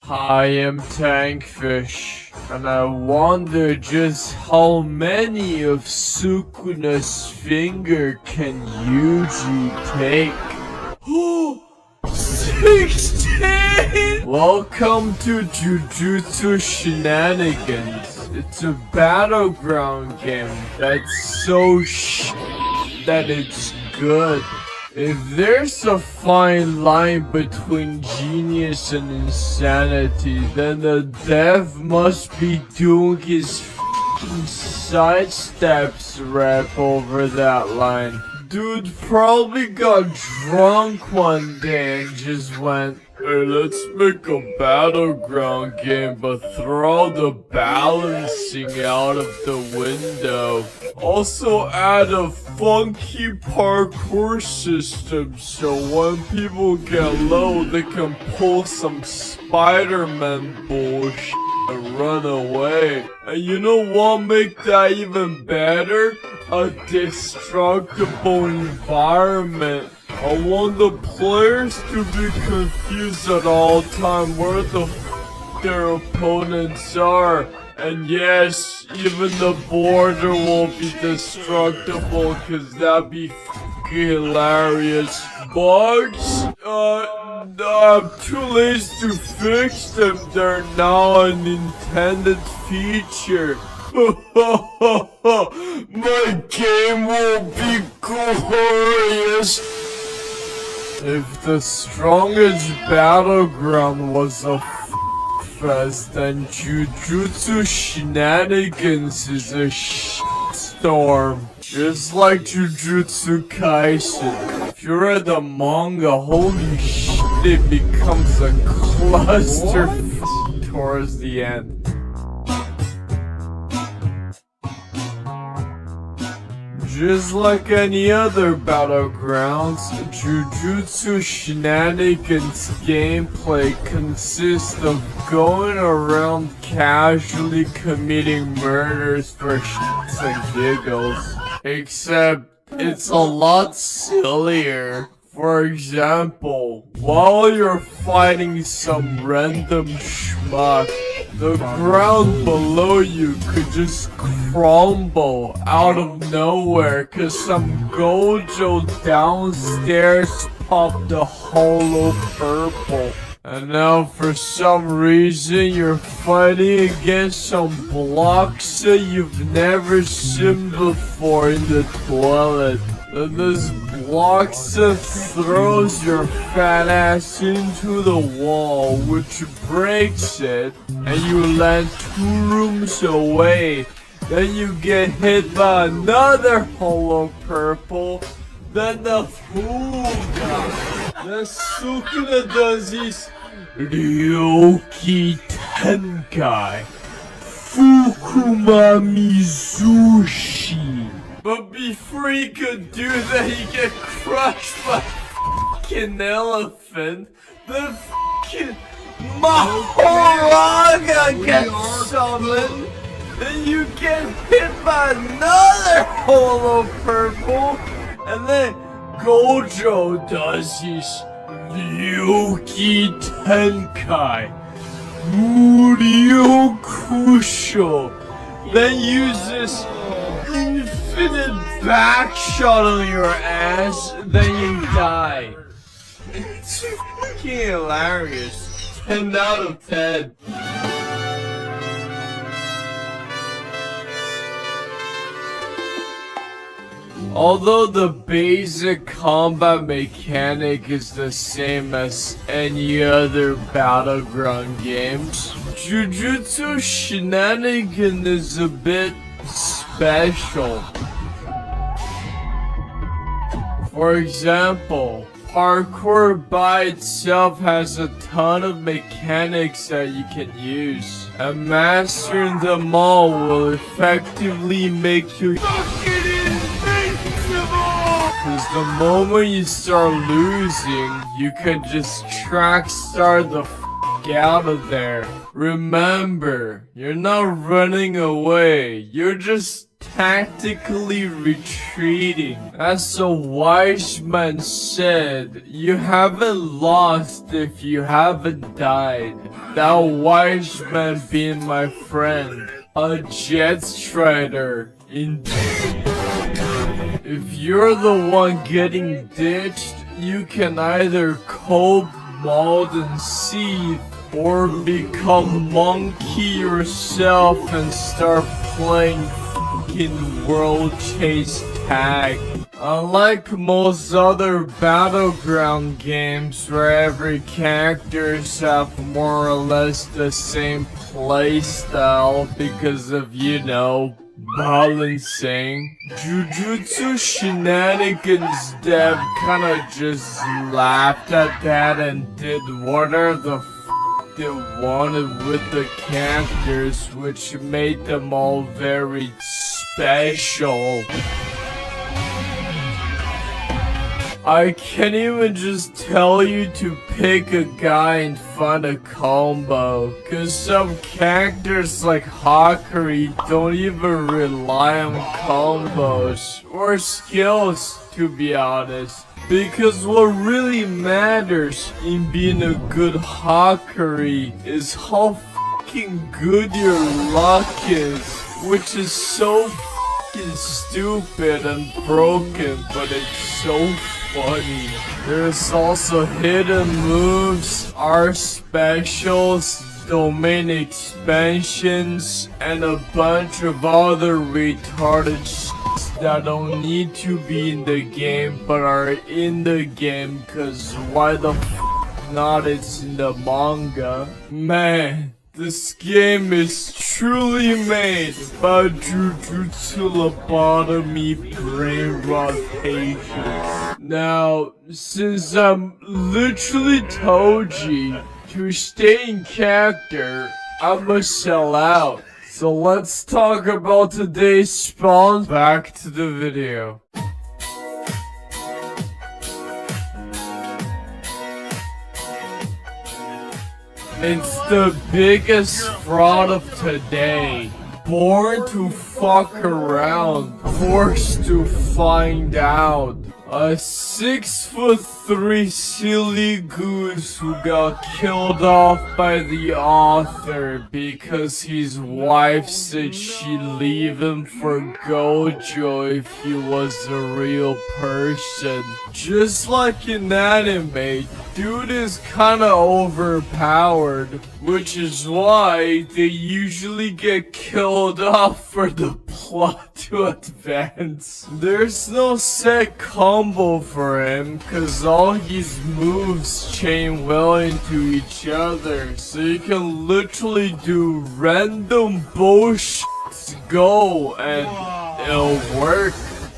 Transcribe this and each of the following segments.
I am TankFish, and I wonder just how many of Sukuna's finger can Yuji take? 16! Welcome to Jujutsu Shenanigans. It's a battleground game that's so that it's good. If there's a fine line between genius and insanity, then the dev must be doing his f***ing sidesteps rep over that line. Dude probably got drunk one day and just went, "Hey, let's make a battleground game but throw the balancing out of the window. Also add a funky parkour system so when people get low they can pull some Spider-Man bullshit and run away. And you know what make that even better? A destructible environment. I want the players to be confused at all time where the f their opponents are. And yes, even the border won't be destructible cause that'd be f***ing hilarious. Bugs? I'm too lazy to fix them. They're now an intended feature. My game will be glorious. If the strongest battleground was a fest, then Jujutsu Shenanigans is a storm. Just like Jujutsu Kaisen. If you read the manga, holy shit, it becomes a cluster towards the end. Just like any other battlegrounds, Jujutsu Shenanigans gameplay consists of going around casually committing murders for shits and giggles. Except, it's a lot sillier. For example, while you're fighting some random schmuck, the ground below you could just crumble out of nowhere cause some Gojo downstairs popped a hollow purple. And now for some reason you're fighting against some blocks that you've never seen before in the toilet. Then this Bloxa throws your fat ass into the wall, which breaks it, and you land 2 rooms away. Then you get hit by another hollow purple. Then the fool guy, the Sukuna does his Ryoki Tenkai Fukuma Mizushi. But before he could do that, he get crushed by a f***ing elephant. The f***ing Mahoraga gets summoned. Then you get hit by another hollow purple. And then Gojo does his Ryoki Tenkai Muryokusho. Then uses infinite back shot on your ass, then you die. It's fucking hilarious. 10 out of 10. Although the basic combat mechanic is the same as any other battleground games, Jujutsu Shenanigans is a bit special. For example, parkour by itself has a ton of mechanics that you can use, and mastering them all will effectively make you fucking invincible! Cause the moment you start losing, you can just track start the out of there. Remember, you're not running away, you're just tactically retreating. As a wise man said, you haven't lost if you haven't died. That wise man being my friend, a jet strider indeed. If you're the one getting ditched, you can either cope, mold, and seethe, or become monkey yourself and start playing f***ing World Chase Tag. Unlike most other battleground games where every characters have more or less the same playstyle because of, you know, balancing, Jujutsu Shenanigans dev kinda just laughed at that and did whatever the f they wanted with the characters, which made them all very special. I can't even just tell you to pick a guy and find a combo, cause some characters like Hakari don't even rely on combos or skills, to be honest. Because what really matters in being a good Hakari is how fucking good your luck is, which is so fucking stupid and broken, but it's so funny. There's also hidden moves, art specials, domain expansions, and a bunch of other retarded shit that don't need to be in the game but are in the game, cause why the f not, it's in the manga. Man, this game is truly made by Jujutsu lobotomy brain rot patients. Now, since I'm literally Toji, to stay in character, I must sell out. So let's talk about today's spawn. Back to the video. It's the biggest fraud of today. Born to fuck around, forced to find out. A 6'3" silly goose who got killed off by the author because his wife said she'd leave him for Gojo if he was a real person. Just like in anime, dude is kinda overpowered, which is why they usually get killed off for the plot to advance. There's no set combo for him, cause all his moves chain well into each other, so you can literally do random bullshit go and it'll work.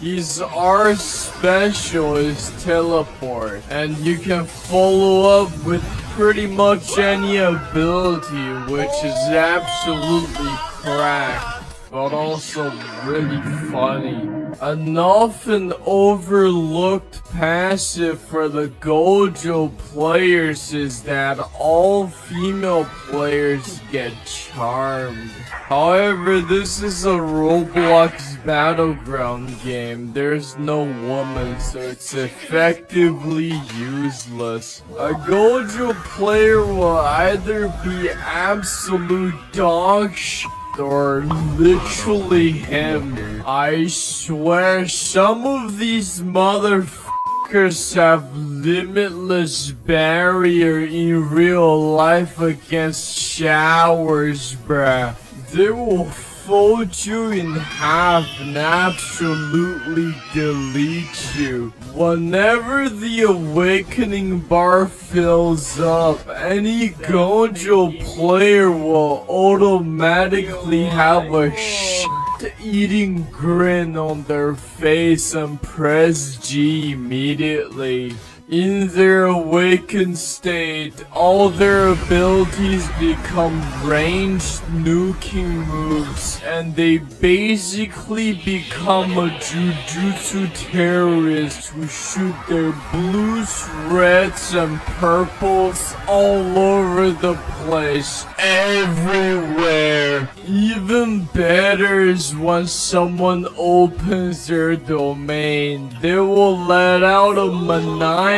His R special is teleport, and you can follow up with pretty much any ability, which is absolutely cracked, but also really funny. An often overlooked passive for the Gojo players is that all female players get charmed. However, this is a Roblox battleground game. There's no woman, so it's effectively useless. A Gojo player will either be absolute dog shit or literally him. I swear some of these motherfuckers have limitless barrier in real life against showers, bruh. They will fold you in half and absolutely delete you. Whenever the awakening bar fills up, any Gojo player will automatically have a shit-eating grin on their face and press G immediately. In their awakened state, all their abilities become ranged nuking moves, and they basically become a Jujutsu terrorist who shoot their blues, reds, and purples all over the place, everywhere. Even better is when someone opens their domain, they will let out a maniacal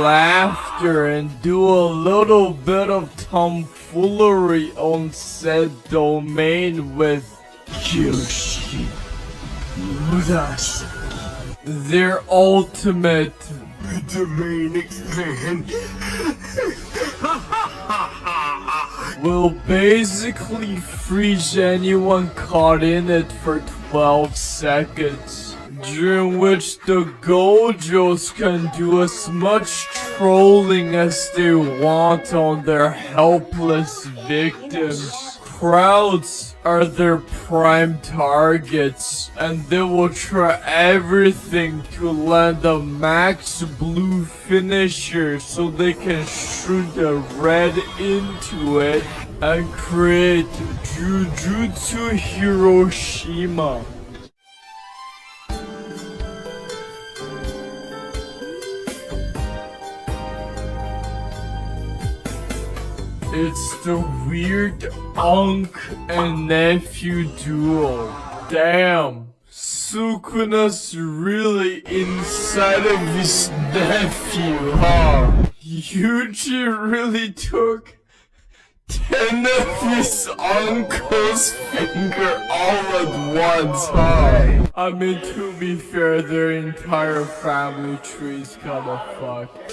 laughter and do a little bit of tomfoolery on said domain with Yuji, their ultimate domain expand. Will basically freeze anyone caught in it for 12 seconds, during which the Gojos can do as much trolling as they want on their helpless victims. Crowds are their prime targets, and they will try everything to land a max blue finisher so they can shoot the red into it and create Jujutsu Hiroshima. It's the weird uncle and nephew duo. Damn, Sukuna's really inside of his nephew, huh? Yuji really took 10 of his uncle's finger all at once, huh? I mean, to be fair, their entire family tree's kinda fucked.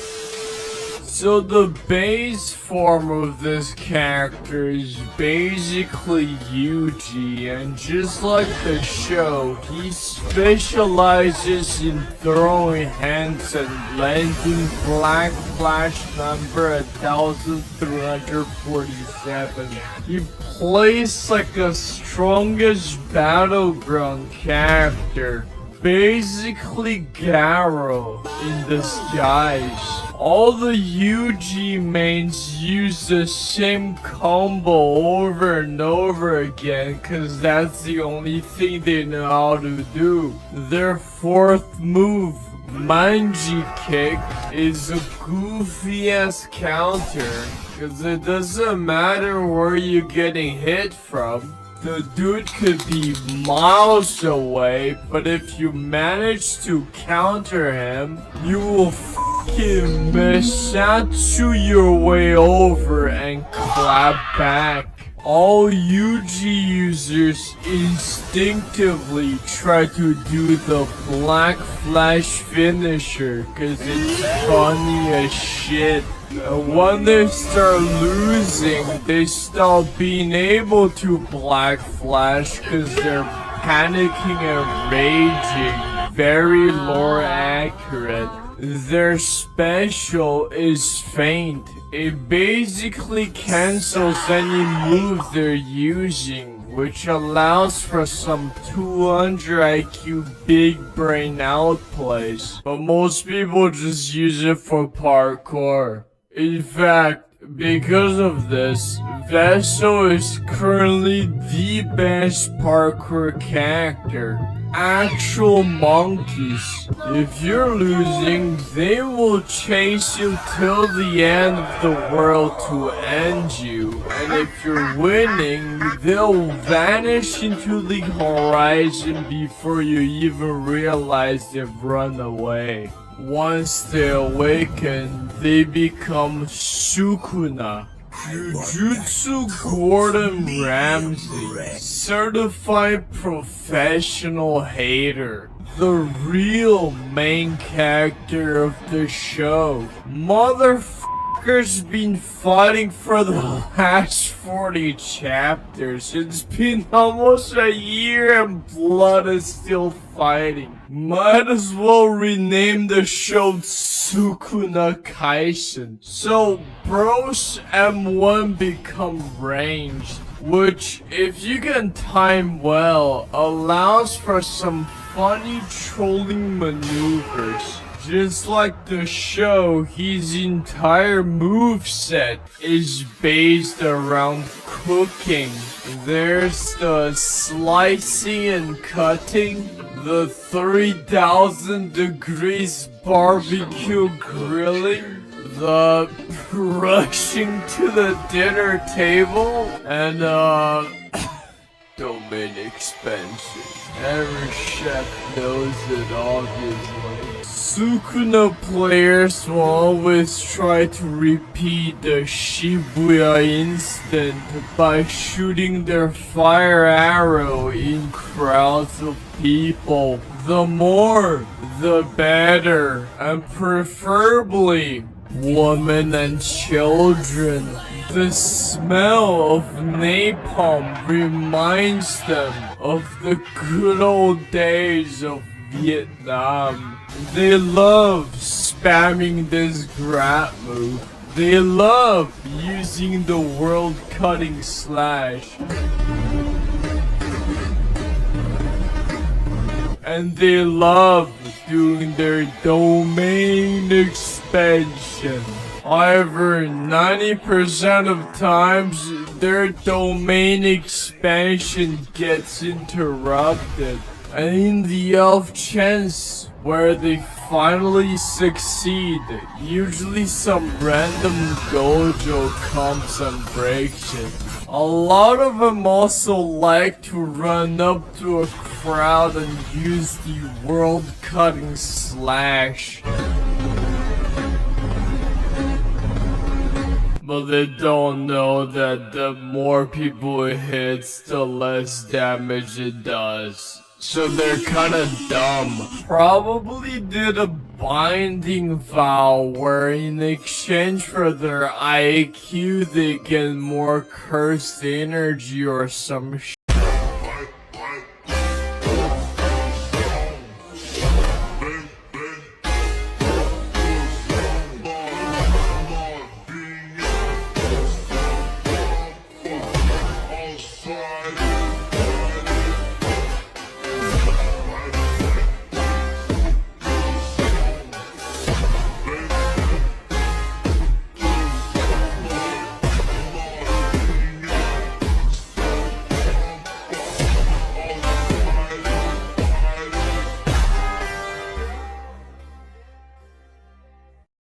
So the base form of this character is basically Yuji, and just like the show, he specializes in throwing hands and landing Black Flash number 1347. He plays like a strongest battleground character, basically Garo in disguise. All the Yuji mains use the same combo over and over again, cause that's the only thing they know how to do. Their fourth move, Manji Kick, is a goofy ass counter, cause it doesn't matter where you're getting hit from. The dude could be miles away, but if you manage to counter him, you will fucking Mesatsu your way over and clap back. All Yuji users instinctively try to do the Black Flash finisher, cause it's funny as shit. When they start losing, they stop being able to Black Flash cause they're panicking and raging. Very lore accurate. Their special is Feint. It basically cancels any move they're using, which allows for some 200 IQ big brain outplays. But most people just use it for parkour. In fact, because of this, Vessel is currently the best parkour character. Actual monkeys. If you're losing, they will chase you till the end of the world to end you. And if you're winning, they'll vanish into the horizon before you even realize they've run away. Once they awaken, they become Sukuna. Jujutsu Gordon Ramsay, certified professional hater, the real main character of the show. Motherfucker's been fighting for the last 40 chapters. It's been almost a year and Blood is still fighting. Might as well rename the show Sukuna Kaisen. So Bros M1 become ranged, which, if you can time well, allows for some funny trolling maneuvers. Just like the show, his entire moveset is based around cooking. There's the slicing and cutting, the 3000 degrees barbecue grilling, the rushing to the dinner table, and domain expansion. Every chef knows it, obviously. Sukuna players will always try to repeat the Shibuya instant by shooting their fire arrow in crowds of people. The more, the better, and preferably women and children. The smell of napalm reminds them of the good old days of Vietnam. They love spamming this grab move. They love using the world cutting slash. And they love doing their domain expansion. However, 90% of times, their domain expansion gets interrupted. And in the off chance where they finally succeed, usually some random Gojo comes and breaks it. A lot of them also like to run up to a crowd and use the world cutting slash. But they don't know that the more people it hits, the less damage it does. So they're kinda dumb. Probably did a binding vow where in exchange for their IQ they get more cursed energy or some